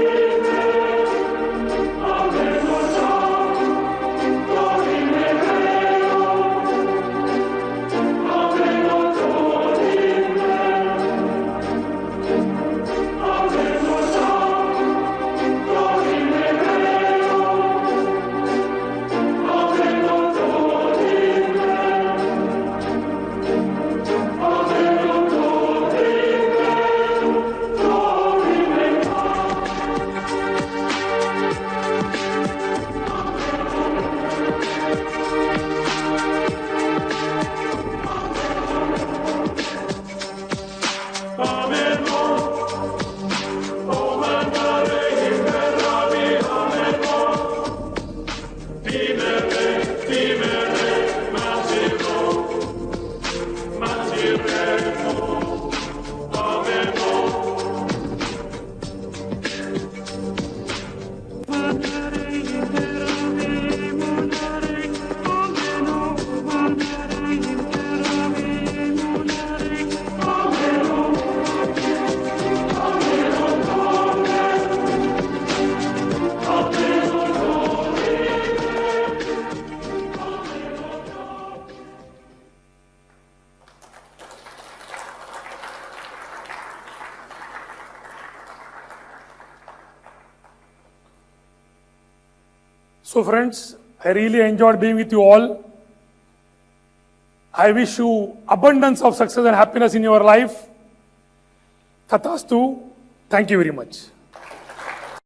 dorime, ameno, dorime, vero, ameno, dorime, ameno, dorime, vero, ameno, dorime, ameno, ameno, o mandare imperavi, ameno, timere, manciremo, ameno, mandare imperavi, munare, ameno, mandare imperavi, munare, ameno, ameno, dore, ameno, So friends, I really enjoyed being with you all. I wish you abundance of success and happiness in your life. Tathastu. Thank you very much.